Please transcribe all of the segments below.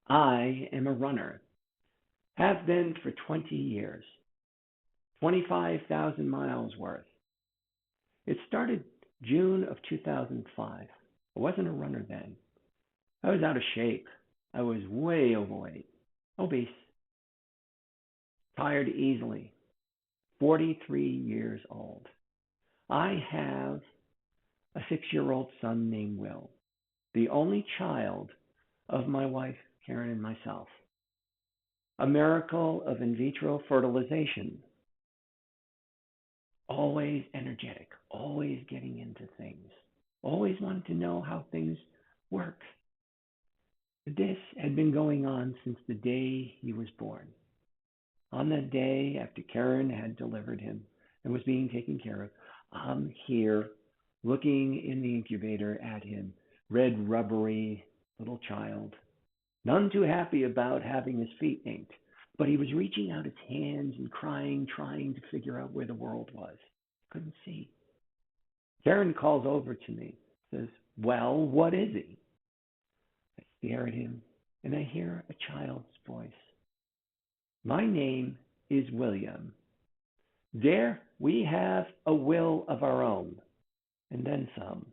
I am a runner, have been for 20 years, 25,000 miles worth. It started June of 2005. I wasn't a runner then. I was out of shape. I was way overweight, obese, tired easily, 43 years old. I have a 6-year-old son named Will, the only child of my wife, Karen, and myself. A miracle of in vitro fertilization. Always energetic, always getting into things, always wanted to know how things work. This had been going on since the day he was born. On that day after Karen had delivered him and was being taken care of, I'm here looking in the incubator at him, red, rubbery little child, none too happy about having his feet inked, but he was reaching out his hands and crying, trying to figure out where the world was. Couldn't see. Karen calls over to me, says, "Well, what is he?" I stare at him and I hear a child's voice. "My name is William. There we have a will of our own, and then some.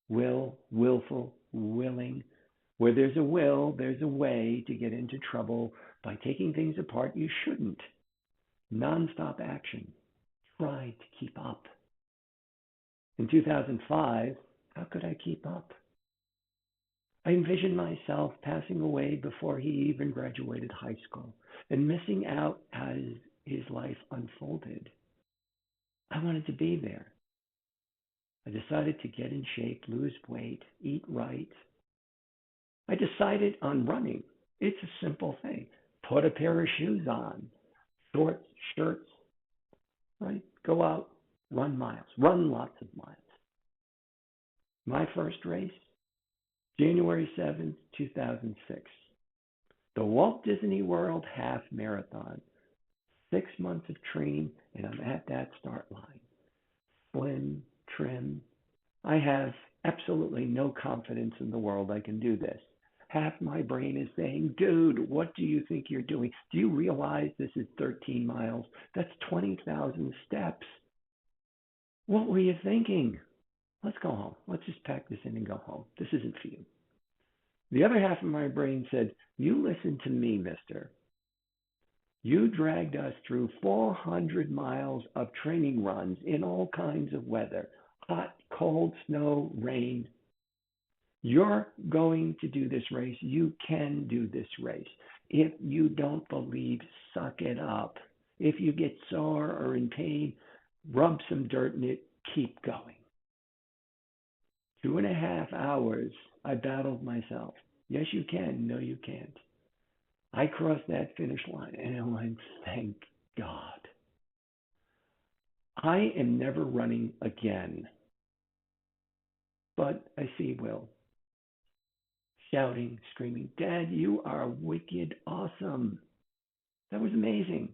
Will, willful, willing. Where there's a will, there's a way to get into trouble by taking things apart you shouldn't. Nonstop action. Try to keep up." In 2005, how could I keep up? I envisioned myself passing away before he even graduated high school and missing out as his life unfolded. I wanted to be there. I decided to get in shape, lose weight, eat right. I decided on running. It's a simple thing. Put a pair of shoes on, shorts, shirts, right? Go out, run miles, run lots of miles. My first race, January 7th, 2006. The Walt Disney World Half Marathon. 6 months of training, and I'm at that start line. Slim, trim. I have absolutely no confidence in the world I can do this. Half my brain is saying, "Dude, what do you think you're doing? Do you realize this is 13 miles? That's 20,000 steps. What were you thinking? Let's go home. Let's just pack this in and go home. This isn't for you." The other half of my brain said, "You listen to me, mister. You dragged us through 400 miles of training runs in all kinds of weather, hot, cold, snow, rain. You're going to do this race. You can do this race. If you don't believe, suck it up. If you get sore or in pain, rub some dirt in it. Keep going." 2.5 hours, I battled myself. Yes, you can. No, you can't. I crossed that finish line and I went, "Thank God. I am never running again." But I see Will shouting, screaming, "Dad, you are wicked awesome. That was amazing.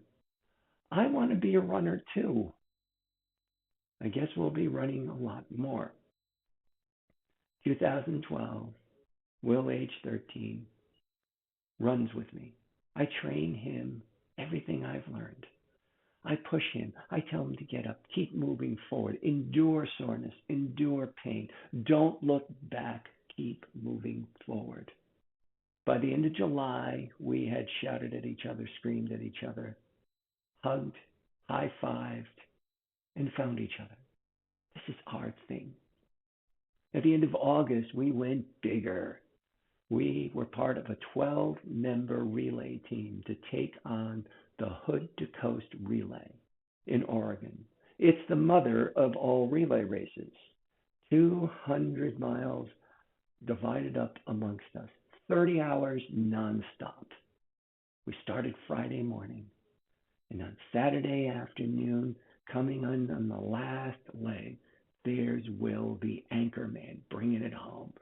I want to be a runner too." I guess we'll be running a lot more. 2012, Will, age 13, runs with me. I train him everything I've learned. I push him. I tell him to get up, keep moving forward, endure soreness, endure pain. Don't look back, keep moving forward. By the end of July, we had shouted at each other, screamed at each other, hugged, high fived, and found each other. This is our thing. At the end of August, we went bigger. We were part of a 12-member relay team to take on the Hood to Coast Relay in Oregon. It's the mother of all relay races. 200 miles divided up amongst us, 30 hours nonstop. We started Friday morning, and on Saturday afternoon, coming on the last leg, there's Will, the anchor man, bringing it home.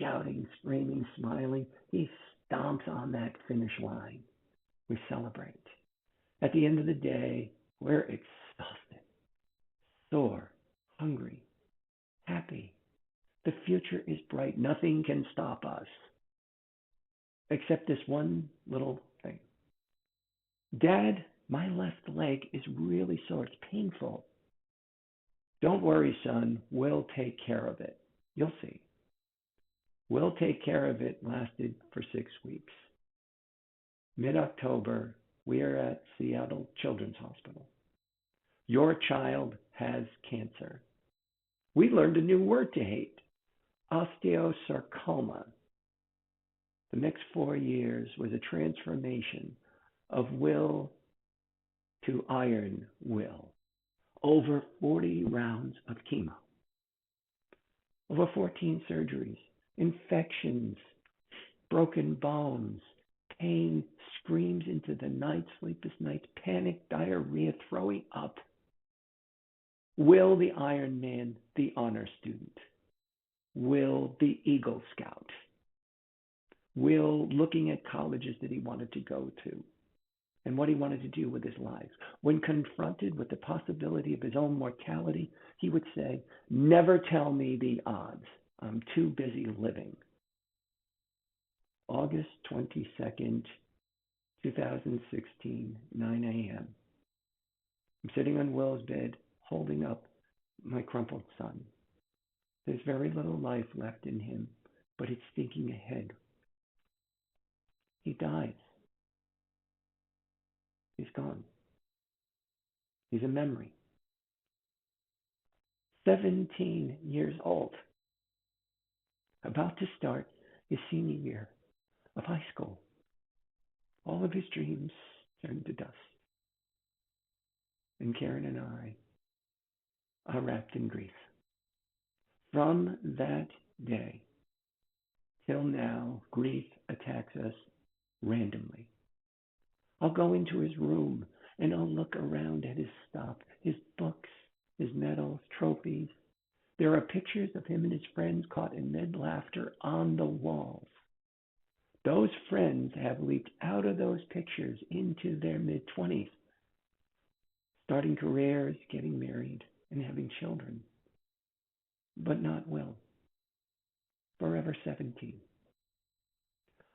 Shouting, screaming, smiling, he stomps on that finish line. We celebrate. At the end of the day, we're exhausted, sore, hungry, happy. The future is bright. Nothing can stop us. except this one little thing. Dad, my left leg is really sore. It's painful. Don't worry, son. We'll take care of it. You'll see. We'll take care of it lasted for 6 weeks. Mid-October, we are at Seattle Children's Hospital. Your child has cancer. We learned a new word to hate, osteosarcoma. The next 4 years was a transformation of will to iron will. Over 40 rounds of chemo. Over 14 surgeries, infections, broken bones, pain, screams into the night, sleepless nights, panic, diarrhea, throwing up. Will the Iron Man, the honor student. Will the Eagle Scout. Will looking at colleges that he wanted to go to and what he wanted to do with his life. When confronted with the possibility of his own mortality, he would say, never tell me the odds. I'm too busy living. August 22nd, 2016, 9 a.m. I'm sitting on Will's bed, holding up my crumpled son. There's very little life left in him, but it's thinking ahead. He dies. He's gone. He's a memory. 17 years old. About to start his senior year of high school. All of his dreams turned to dust. And Karen and I are wrapped in grief. From that day till now, grief attacks us randomly. I'll go into his room and I'll look around at his stuff, his books, his medals, trophies. There are pictures of him and his friends caught in mid-laughter on the walls. Those friends have leaped out of those pictures into their mid-20s, starting careers, getting married, and having children. But not Will. Forever 17.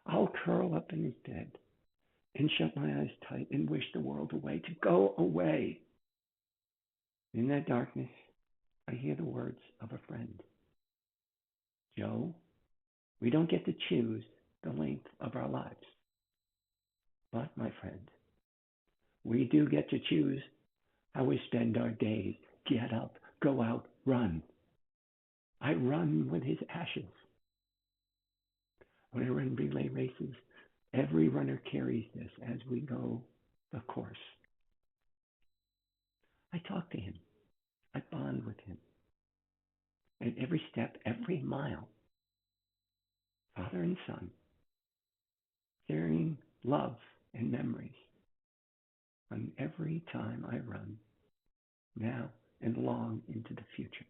I'll curl up in his bed and shut my eyes tight and wish the world away, to go away. In that darkness, I hear the words of a friend. Joe, we don't get to choose the length of our lives. But, my friend, we do get to choose how we spend our days. Get up, go out, run. I run with his ashes. When I run relay races, every runner carries this as we go the course. I talk to him. I bond with him. At every step, every mile, father and son, sharing love and memories on every time I run, now and long into the future.